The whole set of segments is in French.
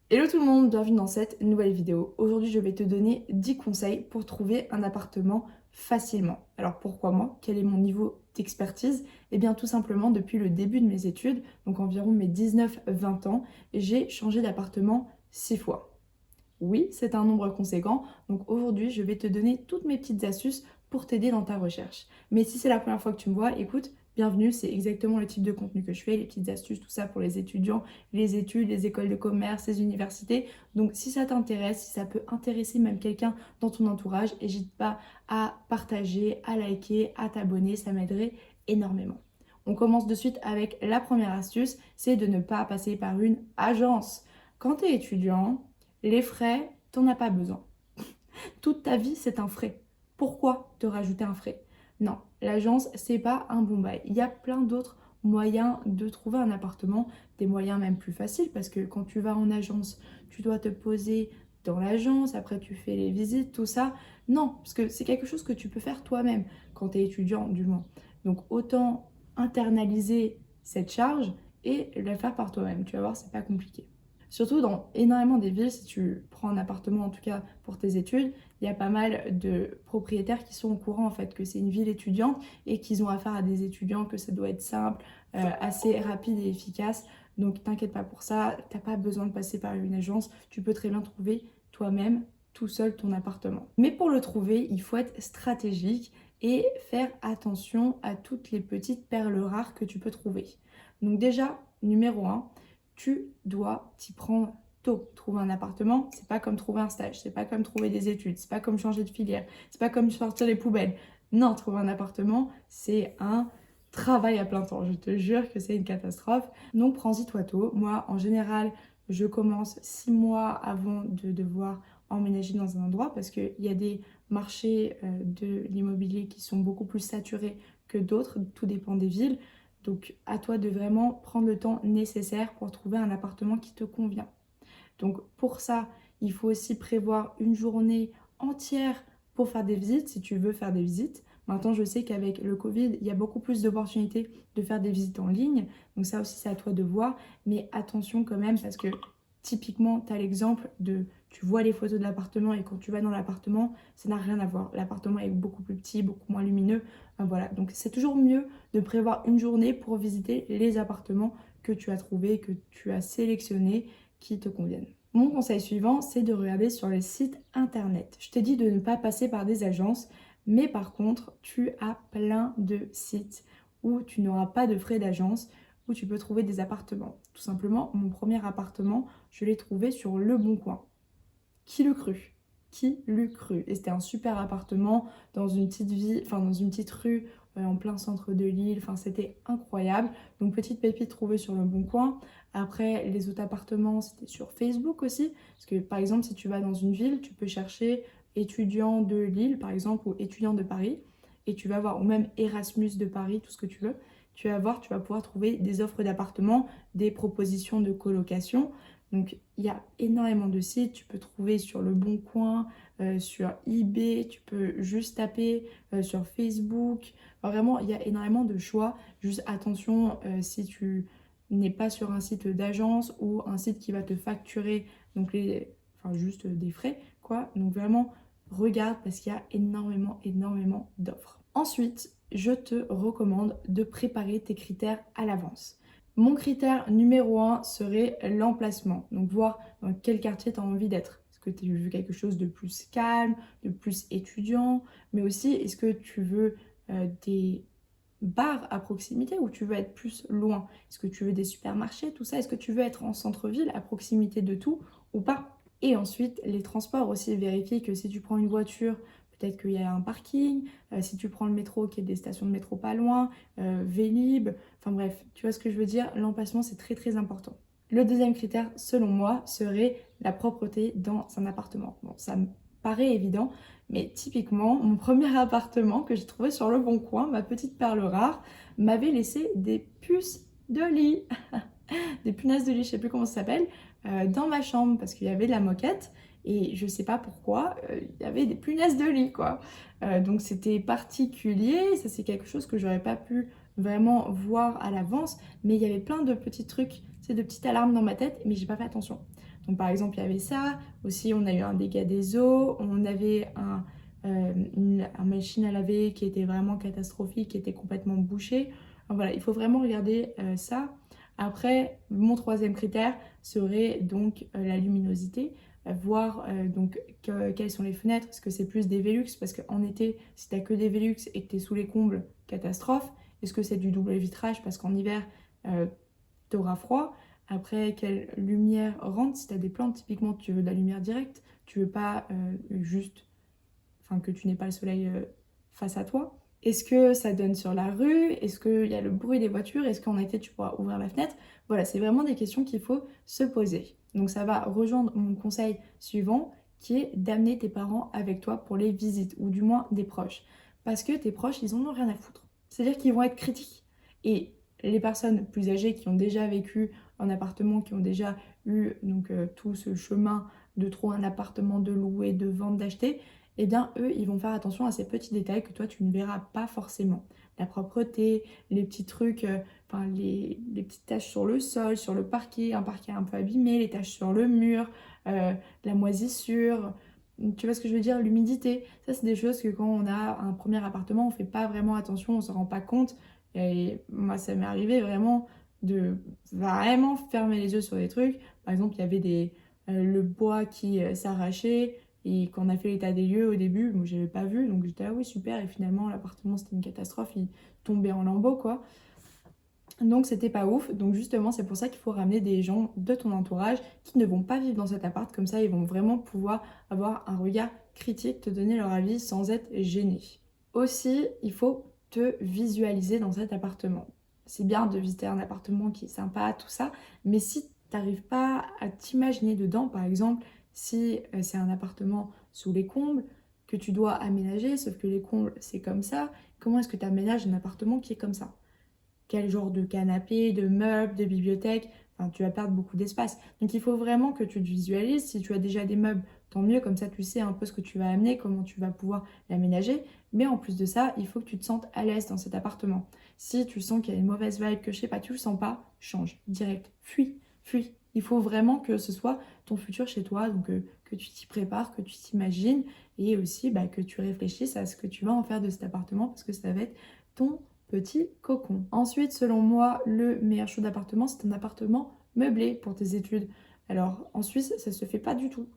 Hello tout le monde, bienvenue dans cette nouvelle vidéo. Aujourd'hui, je vais te donner 10 conseils pour trouver un appartement facilement. Alors pourquoi moi? Quel est mon niveau d'expertise? Eh bien tout simplement depuis le début de mes études, donc environ mes 19-20 ans, j'ai changé d'appartement 6 fois. Oui, c'est un nombre conséquent, donc aujourd'hui, je vais te donner toutes mes petites astuces pour t'aider dans ta recherche. Mais si c'est la première fois que tu me vois, écoute, bienvenue, c'est exactement le type de contenu que je fais, les petites astuces, tout ça pour les étudiants, les études, les écoles de commerce, les universités. Donc si ça t'intéresse, si ça peut intéresser même quelqu'un dans ton entourage, n'hésite pas à partager, à liker, à t'abonner, ça m'aiderait énormément. On commence de suite avec la première astuce, c'est de ne pas passer par une agence. Quand tu es étudiant, les frais, t'en as pas besoin. Toute ta vie, c'est un frais. Pourquoi te rajouter un frais? Non, l'agence, c'est pas un bon bail. Il y a plein d'autres moyens de trouver un appartement, des moyens même plus faciles parce que quand tu vas en agence, tu dois te poser dans l'agence, après tu fais les visites, tout ça. Non, parce que c'est quelque chose que tu peux faire toi-même quand tu es étudiant, du moins. Donc autant internaliser cette charge et la faire par toi-même. Tu vas voir, c'est pas compliqué. Surtout dans énormément des villes, si tu prends un appartement en tout cas pour tes études, il y a pas mal de propriétaires qui sont au courant en fait que c'est une ville étudiante et qu'ils ont affaire à des étudiants, que ça doit être simple, assez rapide et efficace. Donc t'inquiète pas pour ça, t'as pas besoin de passer par une agence, tu peux très bien trouver toi-même tout seul ton appartement. Mais pour le trouver, il faut être stratégique et faire attention à toutes les petites perles rares que tu peux trouver. Donc déjà, numéro 1, tu dois t'y prendre tôt. Trouver un appartement, c'est pas comme trouver un stage, c'est pas comme trouver des études, c'est pas comme changer de filière, c'est pas comme sortir les poubelles. Non, trouver un appartement, c'est un travail à plein temps. Je te jure que c'est une catastrophe. Donc prends-y toi tôt. Moi, en général, je commence 6 mois avant de devoir emménager dans un endroit parce qu'il y a des marchés de l'immobilier qui sont beaucoup plus saturés que d'autres. Tout dépend des villes. Donc à toi de vraiment prendre le temps nécessaire pour trouver un appartement qui te convient. Donc pour ça, il faut aussi prévoir une journée entière pour faire des visites, si tu veux faire des visites. Maintenant, je sais qu'avec le Covid, il y a beaucoup plus d'opportunités de faire des visites en ligne. Donc ça aussi, c'est à toi de voir. Mais attention quand même, parce que typiquement, tu as l'exemple de, tu vois les photos de l'appartement et quand tu vas dans l'appartement, ça n'a rien à voir. L'appartement est beaucoup plus petit, beaucoup moins lumineux. Voilà, donc c'est toujours mieux de prévoir une journée pour visiter les appartements que tu as trouvés, que tu as sélectionnés qui te conviennent. Mon conseil suivant, c'est de regarder sur les sites internet. Je t'ai dit de ne pas passer par des agences, mais par contre, tu as plein de sites où tu n'auras pas de frais d'agence, où tu peux trouver des appartements. Tout simplement, mon premier appartement, je l'ai trouvé sur Le Bon Coin. Qui l'eût cru? Qui l'eût cru? Et c'était un super appartement dans une petite ville, enfin dans une petite rue en plein centre de Lille. Enfin, c'était incroyable. Donc petite pépite trouvée sur Le Bon Coin. Après, les autres appartements, c'était sur Facebook aussi. Parce que par exemple, si tu vas dans une ville, tu peux chercher étudiant de Lille, par exemple, ou étudiant de Paris. Et tu vas voir, ou même Erasmus de Paris, tout ce que tu veux. Tu vas voir, tu vas pouvoir trouver des offres d'appartements, des propositions de colocation. Donc, il y a énormément de sites. Tu peux trouver sur Le Bon Coin, sur eBay, tu peux juste taper sur Facebook. Enfin, vraiment, il y a énormément de choix. Juste attention si tu n'es pas sur un site d'agence ou un site qui va te facturer donc enfin, juste des frais, quoi. Donc, vraiment, regarde parce qu'il y a énormément d'offres. Ensuite, je te recommande de préparer tes critères à l'avance. Mon critère numéro 1 serait l'emplacement. Donc voir dans quel quartier tu as envie d'être. Est-ce que tu veux quelque chose de plus calme, de plus étudiant, mais aussi est-ce que tu veux des bars à proximité ou tu veux être plus loin? Est-ce que tu veux des supermarchés, tout ça? Est-ce que tu veux être en centre-ville, à proximité de tout ou pas? Et ensuite, les transports aussi, vérifier que si tu prends une voiture, peut-être qu'il y a un parking, si tu prends le métro, qu'il y ait des stations de métro pas loin, Vélib, enfin bref, tu vois ce que je veux dire, l'emplacement c'est très important. Le deuxième critère, selon moi, serait la propreté dans un appartement. Bon, ça me paraît évident, mais typiquement, mon premier appartement que j'ai trouvé sur Le Bon Coin, ma petite perle rare, m'avait laissé des puces de lit, des punaises de lit, je sais plus comment ça s'appelle, dans ma chambre parce qu'il y avait de la moquette et je sais pas pourquoi, il y avait des punaises de lit quoi. Donc c'était particulier, ça c'est quelque chose que j'aurais pas pu vraiment voir à l'avance, mais il y avait plein de petits trucs, c'est de petites alarmes dans ma tête, mais j'ai pas fait attention. Donc par exemple, il y avait ça. Aussi, on a eu un dégât des eaux. On avait une machine à laver qui était vraiment catastrophique, qui était complètement bouchée. Donc voilà, il faut vraiment regarder ça. Après, mon troisième critère serait donc la luminosité. Voir donc quelles sont les fenêtres. Est-ce que c'est plus des Velux? Parce qu'en été, si tu n'as que des Velux et que tu es sous les combles, catastrophe. Est-ce que c'est du double vitrage? Parce qu'en hiver, tu auras froid. Après, quelle lumière rentre? Si tu as des plantes, typiquement, tu veux de la lumière directe. Tu veux pas juste, enfin, que tu n'aies pas le soleil face à toi. Est-ce que ça donne sur la rue? Est-ce qu'il y a le bruit des voitures? Est-ce qu'en été, tu pourras ouvrir la fenêtre? Voilà, c'est vraiment des questions qu'il faut se poser. Donc ça va rejoindre mon conseil suivant, qui est d'amener tes parents avec toi pour les visites, ou du moins des proches. Parce que tes proches, ils en ont rien à foutre. C'est-à-dire qu'ils vont être critiques. Et les personnes plus âgées qui ont déjà vécu en appartement, qui ont déjà eu donc tout ce chemin de trouver un appartement, de louer, de vendre, d'acheter, eh bien eux, ils vont faire attention à ces petits détails que toi, tu ne verras pas forcément. La propreté, les petits trucs, enfin les petites taches sur le sol, sur le parquet, un parquet un peu abîmé, les taches sur le mur, la moisissure. Tu vois ce que je veux dire? L'humidité. Ça, c'est des choses que quand on a un premier appartement, on ne fait pas vraiment attention, on ne se rend pas compte. Et moi, ça m'est arrivé vraiment de vraiment fermer les yeux sur des trucs. Par exemple, il y avait le bois qui s'arrachait. Et quand on a fait l'état des lieux au début, moi j'avais pas vu, donc j'étais ah oui super, et finalement l'appartement c'était une catastrophe, il tombait en lambeaux quoi. Donc c'était pas ouf, donc justement c'est pour ça qu'il faut ramener des gens de ton entourage qui ne vont pas vivre dans cet appart, comme ça ils vont vraiment pouvoir avoir un regard critique, te donner leur avis sans être gênés. Aussi, il faut te visualiser dans cet appartement. C'est bien de visiter un appartement qui est sympa, tout ça, mais si tu n'arrives pas à t'imaginer dedans, par exemple, si c'est un appartement sous les combles que tu dois aménager, sauf que les combles c'est comme ça, comment est-ce que tu aménages un appartement qui est comme ça? Quel genre de canapé, de meubles, de bibliothèque, enfin, tu vas perdre beaucoup d'espace. Donc il faut vraiment que tu te visualises. Si tu as déjà des meubles, tant mieux, comme ça tu sais un peu ce que tu vas amener, comment tu vas pouvoir l'aménager. Mais en plus de ça, il faut que tu te sentes à l'aise dans cet appartement. Si tu sens qu'il y a une mauvaise vibe, que je sais pas, tu le sens pas, change, direct, fuis, fuis. Il faut vraiment que ce soit ton futur chez toi, donc que tu t'y prépares, que tu t'imagines et aussi bah, que tu réfléchisses à ce que tu vas en faire de cet appartement parce que ça va être ton petit cocon. Ensuite, selon moi, le meilleur choix d'appartement, c'est un appartement meublé pour tes études. Alors, en Suisse, ça se fait pas du tout.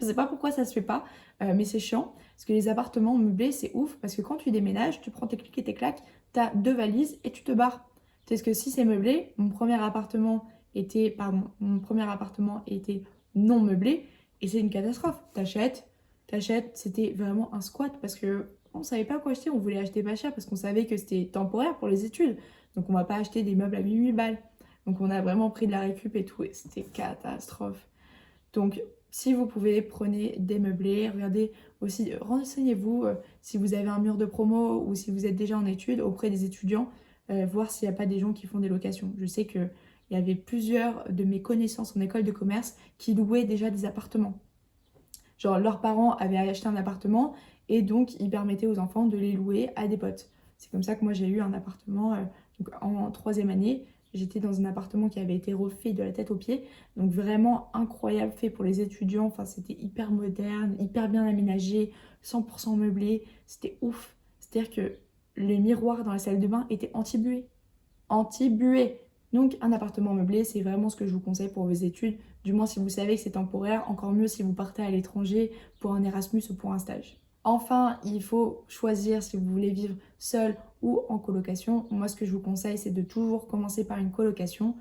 Je sais pas pourquoi ça se fait pas, mais c'est chiant. Parce que les appartements meublés, c'est ouf. Parce que quand tu déménages, tu prends tes clics et tes claques, t'as 2 valises et tu te barres. Parce que si c'est meublé, mon premier appartement était non meublé et c'est une catastrophe. T'achètes, c'était vraiment un squat parce que on savait pas quoi acheter, on voulait acheter pas cher parce qu'on savait que c'était temporaire pour les études. Donc on va pas acheter des meubles à 8000 balles. Donc on a vraiment pris de la récup et tout et c'était catastrophe. Donc si vous pouvez, prenez des meublés, regardez aussi, renseignez-vous si vous avez un mur de promo ou si vous êtes déjà en études auprès des étudiants, voir s'il n'y a pas des gens qui font des locations. Je sais qu'il y avait plusieurs de mes connaissances en école de commerce qui louaient déjà des appartements. Genre, leurs parents avaient acheté un appartement et donc ils permettaient aux enfants de les louer à des potes. C'est comme ça que moi j'ai eu un appartement donc en troisième année. J'étais dans un appartement qui avait été refait de la tête aux pieds. Donc vraiment incroyable, fait pour les étudiants. Enfin, c'était hyper moderne, hyper bien aménagé, 100% meublé. C'était ouf. C'est-à-dire que les miroirs dans la salle de bain étaient anti-buée. Anti-buée. Donc un appartement meublé, c'est vraiment ce que je vous conseille pour vos études. Du moins si vous savez que c'est temporaire, encore mieux si vous partez à l'étranger pour un Erasmus ou pour un stage. Enfin, il faut choisir si vous voulez vivre seul ou en colocation. Moi, ce que je vous conseille, c'est de toujours commencer par une colocation.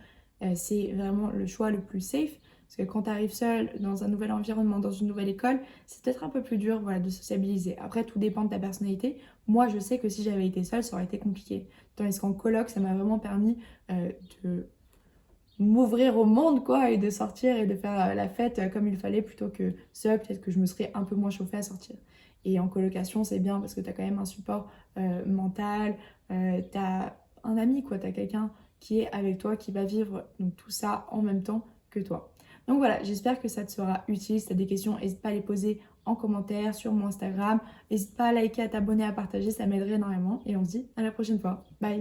C'est vraiment le choix le plus safe. Parce que quand tu arrives seul dans un nouvel environnement, dans une nouvelle école, c'est peut-être un peu plus dur voilà, de sociabiliser. Après, tout dépend de ta personnalité. Moi, je sais que si j'avais été seule, ça aurait été compliqué. Tandis qu'en coloc, ça m'a vraiment permis de m'ouvrir au monde quoi et de sortir et de faire la fête comme il fallait plutôt que seul, peut-être que je me serais un peu moins chauffée à sortir. Et en colocation, c'est bien parce que tu as quand même un support mental, tu as un ami quoi, tu as quelqu'un qui est avec toi, qui va vivre donc, tout ça en même temps que toi. Donc voilà, j'espère que ça te sera utile. Si tu as des questions, n'hésite pas à les poser en commentaire sur mon Instagram. N'hésite pas à liker, à t'abonner, à partager, ça m'aiderait énormément. Et on se dit à la prochaine fois. Bye!